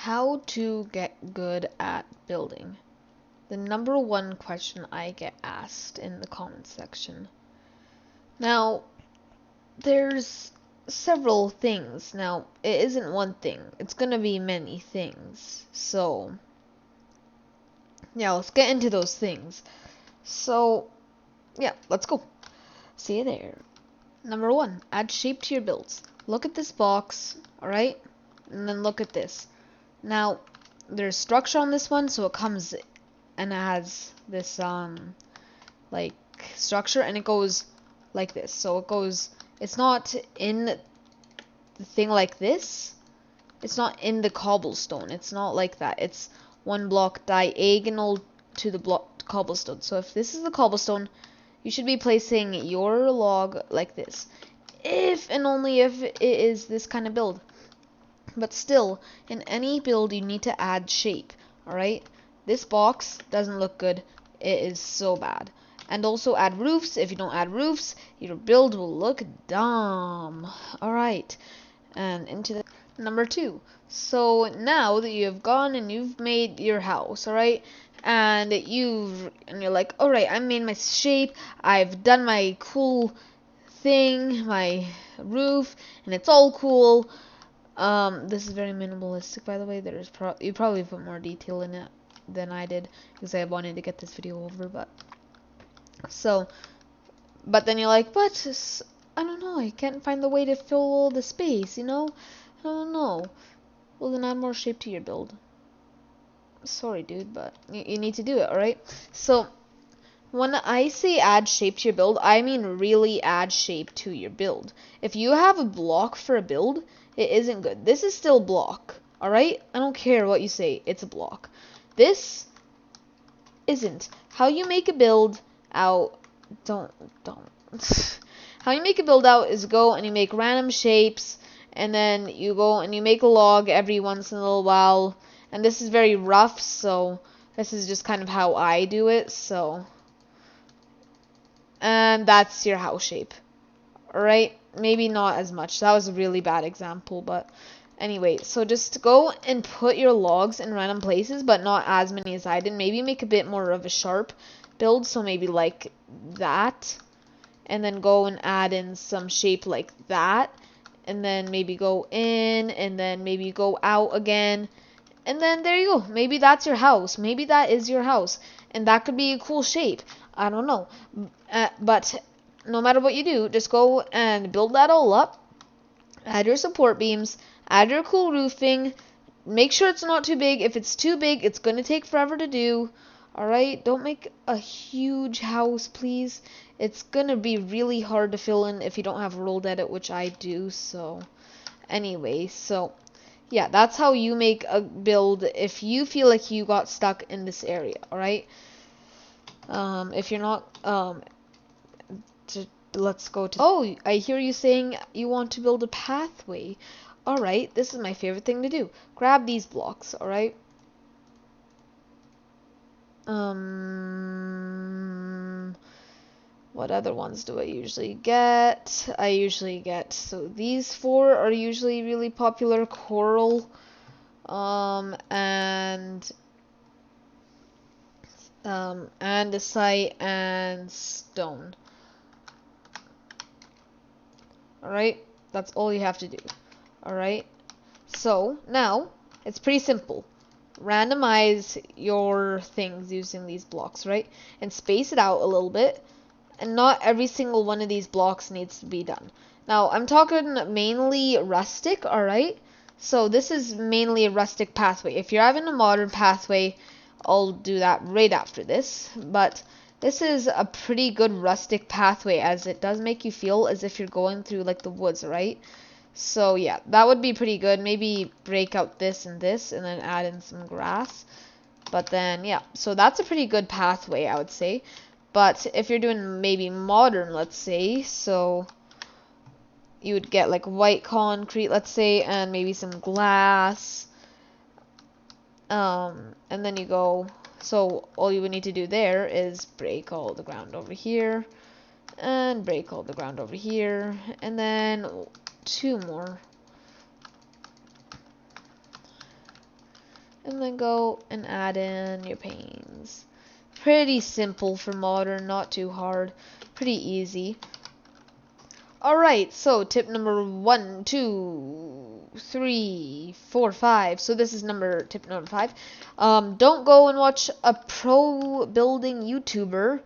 How to get good at building? The number one question I get asked in the comment section. Now, there's several things. Now, it isn't one thing. It's gonna be many things. So, yeah, let's get into those things. So, yeah, let's go. See you there. Number one, add shape to your builds. Look at this box, alright? And then look at this. Now, there's structure on this one, so it comes and it has this like structure, and it goes like this. So it goes, it's not in the thing like this. It's not in the cobblestone. It's not like that. It's one block diagonal to the block cobblestone. So if this is the cobblestone, you should be placing your log like this. If and only if it is this kind of build. But still, in any build, you need to add shape, alright? This box doesn't look good. It is so bad. And also add roofs. If you don't add roofs, your build will look dumb. Alright, and into the number two. So now that you have gone and you've made your house, alright? And you're like, alright, I made my shape. I've done my cool thing, my roof, and it's all cool. This is very minimalistic, by the way. You probably put more detail in it than I did because I wanted to get this video over. But then you're like, but I don't know. I can't find the way to fill all the space. I don't know. Well, then add more shape to your build. Sorry, dude, but you need to do it. All right. So when I say add shape to your build, I mean really add shape to your build. If you have a block for a build, it isn't good. This is still block, alright? I don't care what you say, it's a block. This isn't. How you make a build out, don't. How you make a build out is go and you make random shapes, and then you go and you make a log every once in a little while. And this is very rough, so this is just kind of how I do it, so. And that's your house shape. Alright? Maybe not as much. That was a really bad example, but anyway. So just go and put your logs in random places, but not as many as I did. Maybe make a bit more of a sharp build, so maybe like that. And then go and add in some shape like that. And then maybe go in, and then maybe go out again. And then there you go. Maybe that's your house. Maybe that is your house. And that could be a cool shape. I don't know. But no matter what you do, just go and build that all up. Add your support beams. Add your cool roofing. Make sure it's not too big. If it's too big, it's going to take forever to do. Alright? Don't make a huge house, please. It's going to be really hard to fill in if you don't have rolled edit, which I do. So, anyway, so yeah, that's how you make a build if you feel like you got stuck in this area, alright? If you're not, let's go to, oh, I hear you saying you want to build a pathway. Alright, this is my favorite thing to do. Grab these blocks, alright? What other ones do I usually get? So these four are usually really popular. Coral, andesite, and stone. Alright, that's all you have to do. Alright, so now it's pretty simple. Randomize your things using these blocks, right? And space it out a little bit. And not every single one of these blocks needs to be done. Now, I'm talking mainly rustic, alright? So this is mainly a rustic pathway. If you're having a modern pathway, I'll do that right after this. But this is a pretty good rustic pathway, as it does make you feel as if you're going through like the woods, right? So yeah, that would be pretty good. Maybe break out this and then add in some grass. But then yeah, so that's a pretty good pathway, I would say. But if you're doing maybe modern, let's say, so you would get like white concrete, let's say, and maybe some glass. And then you go, so all you would need to do there is break all the ground over here, and break all the ground over here, and then two more. and then go and add in your panes. Pretty simple for modern, not too hard, pretty easy. Alright, so tip number 1, 2, 3, 4, 5. So this is tip number 5. Don't go and watch a pro building YouTuber.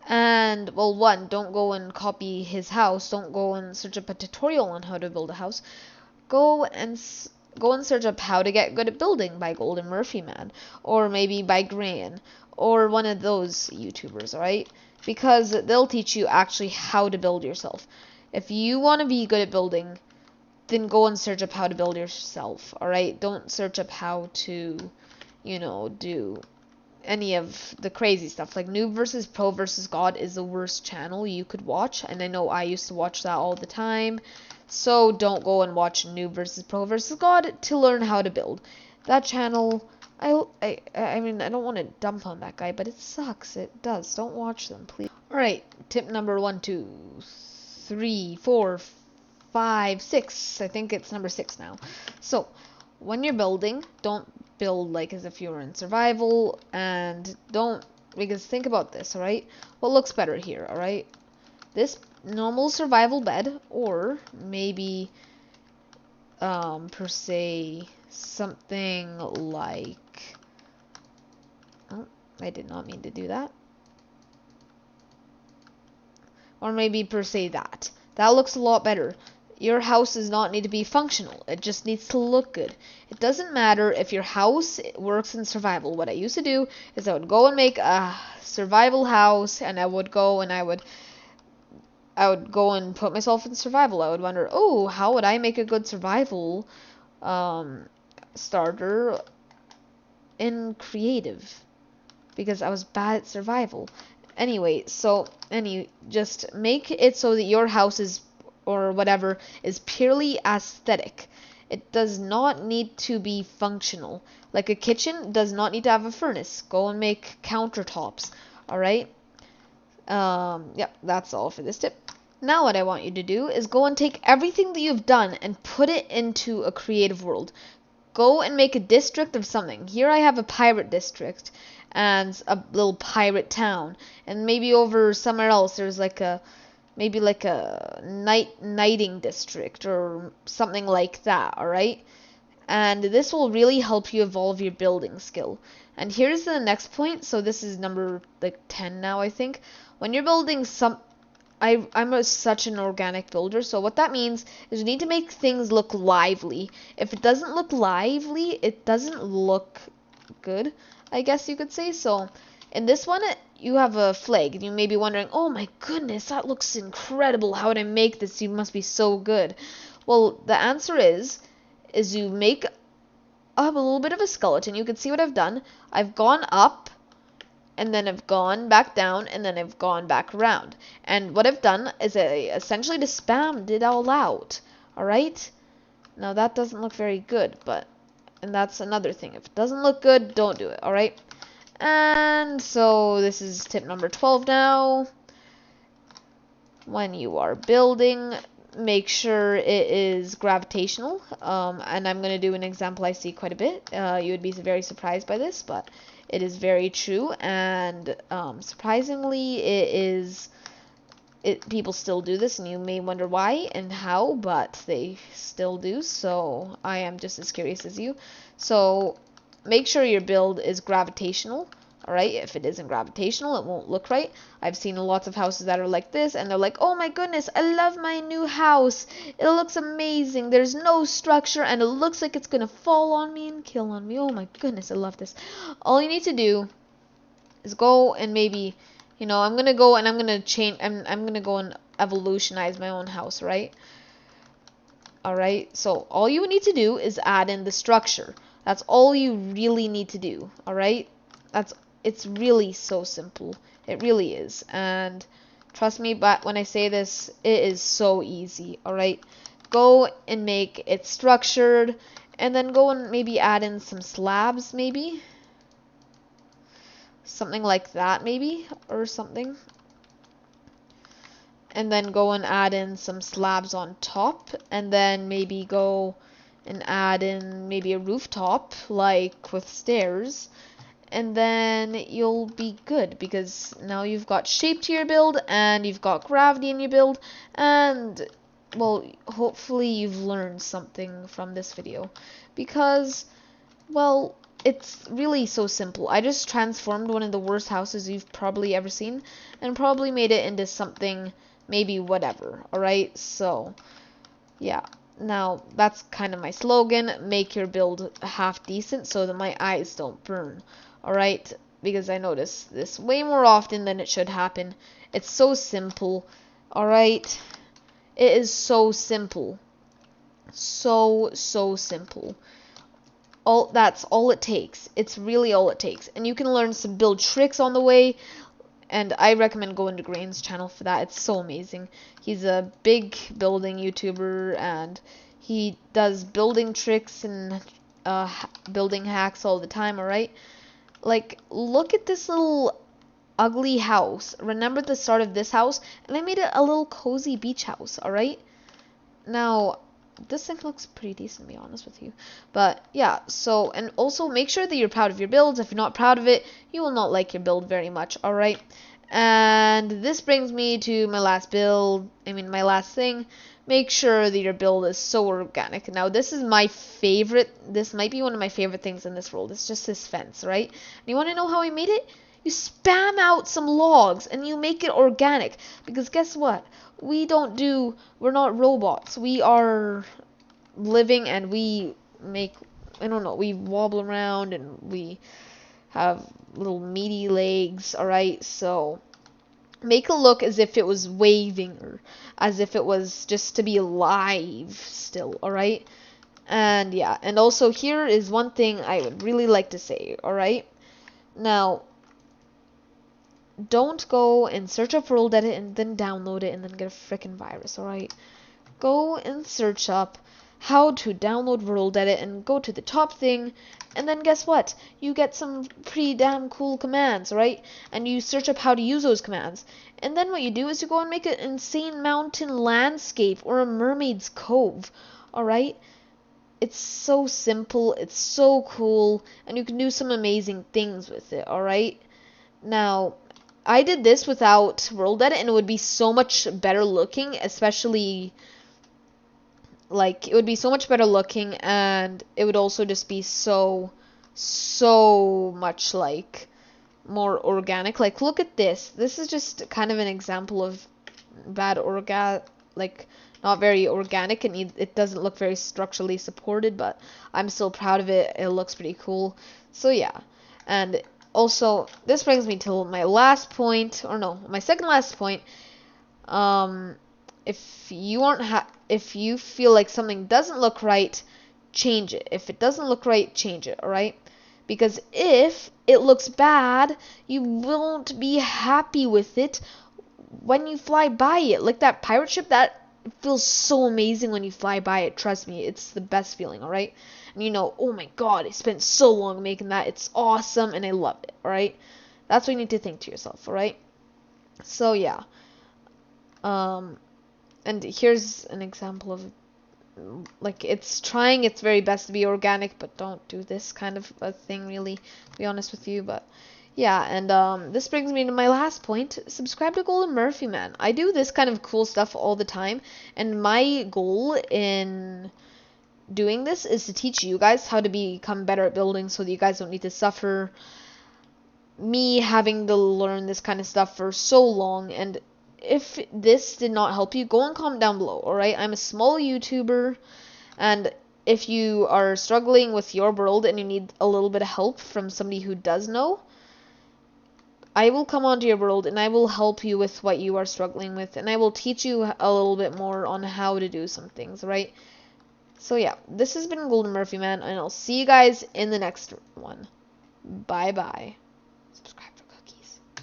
And, well, 1, don't go and copy his house. Don't go and search up a tutorial on how to build a house. Go and search up how to get good at building by Golden Murphy Man. Or maybe by Gran. Or one of those YouTubers, alright? Because they'll teach you actually how to build yourself. If you want to be good at building, then go and search up how to build yourself, alright? Don't search up how to, do any of the crazy stuff. Like Noob versus Pro versus God is the worst channel you could watch, and I know I used to watch that all the time. So don't go and watch Noob versus Pro versus God to learn how to build. That channel, I mean, I don't want to dump on that guy, but it sucks. It does. Don't watch them, please. Alright, tip number 1, 2, 3, 4, 5, 6. I think it's number 6 now. So, when you're building, don't build like as if you were in survival, and because think about this, alright? What looks better here, alright? This normal survival bed, or maybe, per se, something like, oh, I did not mean to do that. Or maybe per se that. That looks a lot better. Your house does not need to be functional. It just needs to look good. It doesn't matter if your house works in survival. What I used to do is I would go and make a survival house, and I would go and put myself in survival. I would wonder, oh, how would I make a good survival starter in creative? Because I was bad at survival. Anyway, just make it so that your house is, or whatever, is purely aesthetic. It does not need to be functional. Like a kitchen does not need to have a furnace. Go and make countertops. Alright? Yep, that's all for this tip. Now what I want you to do is go and take everything that you've done and put it into a creative world. Go and make a district of something. Here I have a pirate district and a little pirate town, and maybe over somewhere else there's maybe a knighting district or something like that, alright? And this will really help you evolve your building skill. And here's the next point. So this is number 10 now, I think. When you're building I'm such an organic builder, so what that means is you need to make things look lively. If it doesn't look lively, it doesn't look good, I guess you could say. So in this one, you have a flag, and you may be wondering, oh my goodness, that looks incredible. How would I make this? You must be so good. Well, the answer is you make a little bit of a skeleton. You can see what I've done. I've gone up, and then I've gone back down, and then I've gone back around. And what I've done is I essentially just spammed it all out. Alright? Now that doesn't look very good, and that's another thing. If it doesn't look good, don't do it, alright? And so this is tip number 12 now. When you are building, make sure it is gravitational. And I'm going to do an example I see quite a bit. You would be very surprised by this, but it is very true. And surprisingly, people still do this, and you may wonder why and how, but they still do. So I am just as curious as you. So make sure your build is gravitational. Alright, if it isn't gravitational, it won't look right. I've seen lots of houses that are like this, and they're like, oh my goodness, I love my new house. It looks amazing. There's no structure, and it looks like it's gonna fall on me and kill on me. Oh my goodness, I love this. All you need to do is go and maybe, I'm gonna go and I'm gonna change, I'm gonna go and evolutionize my own house, right? Alright, so all you need to do is add in the structure. That's all you really need to do, alright? It's really so simple. It really is. And trust me, but when I say this, it is so easy, alright? Go and make it structured, and then go and maybe add in some slabs, maybe? Something like that, maybe? Or something. And then go and add in some slabs on top, and then maybe go and add in maybe a rooftop, like with stairs, and then you'll be good, because now you've got shape to your build and you've got gravity in your build, and well, hopefully you've learned something from this video, because, well, it's really so simple. I just transformed one of the worst houses you've probably ever seen and probably made it into something maybe whatever. Alright, so yeah. Now, that's kind of my slogan. Make your build half decent so that my eyes don't burn. Alright? Because I notice this way more often than it should happen. It's so simple. Alright? It is so simple. So simple. That's all it takes. It's really all it takes. And you can learn some build tricks on the way. And I recommend going to Grain's channel for that. It's so amazing. He's a big building YouTuber, and he does building tricks and building hacks all the time, alright? Like, look at this little ugly house. Remember the start of this house? And I made it a little cozy beach house, alright? Now, this thing looks pretty decent, to be honest with you. But yeah, so, and also make sure that you're proud of your builds. If you're not proud of it, you will not like your build very much, alright? And this brings me to my last build, my last thing. Make sure that your build is so organic. Now, this is my favorite, this might be one of my favorite things in this world. It's just this fence, right? And you want to know how I made it? You spam out some logs and you make it organic. Because guess what? We're not robots. We are living, and we make, we wobble around and we have little meaty legs, alright? So make it look as if it was waving, or as if it was just to be alive still, alright? And yeah, and also here is one thing I would really like to say, alright? Now, don't go and search up World Edit and then download it and then get a freaking virus, alright? Go and search up how to download World Edit and go to the top thing, and then guess what? You get some pretty damn cool commands, right? And you search up how to use those commands. And then what you do is you go and make an insane mountain landscape or a mermaid's cove, alright? It's so simple, it's so cool, and you can do some amazing things with it, alright? Now, I did this without World Edit, and it would be so much better looking, especially, like, it would be so much better looking, and it would also just be so much, like, more organic. Like, look at this. This is just kind of an example of bad like, not very organic, and it doesn't look very structurally supported, but I'm still proud of it. It looks pretty cool. So, yeah. And also, this brings me to my last point, or no, my second last point. If you feel like something doesn't look right, change it. If it doesn't look right, change it, alright? Because if it looks bad, you won't be happy with it when you fly by it. Like that pirate ship, that feels so amazing when you fly by it. Trust me, it's the best feeling, alright? And you know, oh my god, I spent so long making that. It's awesome, and I love it, alright? That's what you need to think to yourself, alright? So, yeah. And here's an example of, like, it's trying its very best to be organic, but don't do this kind of a thing, really, to be honest with you. But yeah, and this brings me to my last point. Subscribe to Golden Murphy, man. I do this kind of cool stuff all the time, and my goal in doing this is to teach you guys how to become better at building, so that you guys don't need to suffer me having to learn this kind of stuff for so long. And if this did not help you, go and comment down below, alright? I'm a small YouTuber, and if you are struggling with your world and you need a little bit of help from somebody who does know, I will come onto your world and I will help you with what you are struggling with, and I will teach you a little bit more on how to do some things, right? So yeah, this has been Golden Murphy, man, and I'll see you guys in the next one. Bye bye.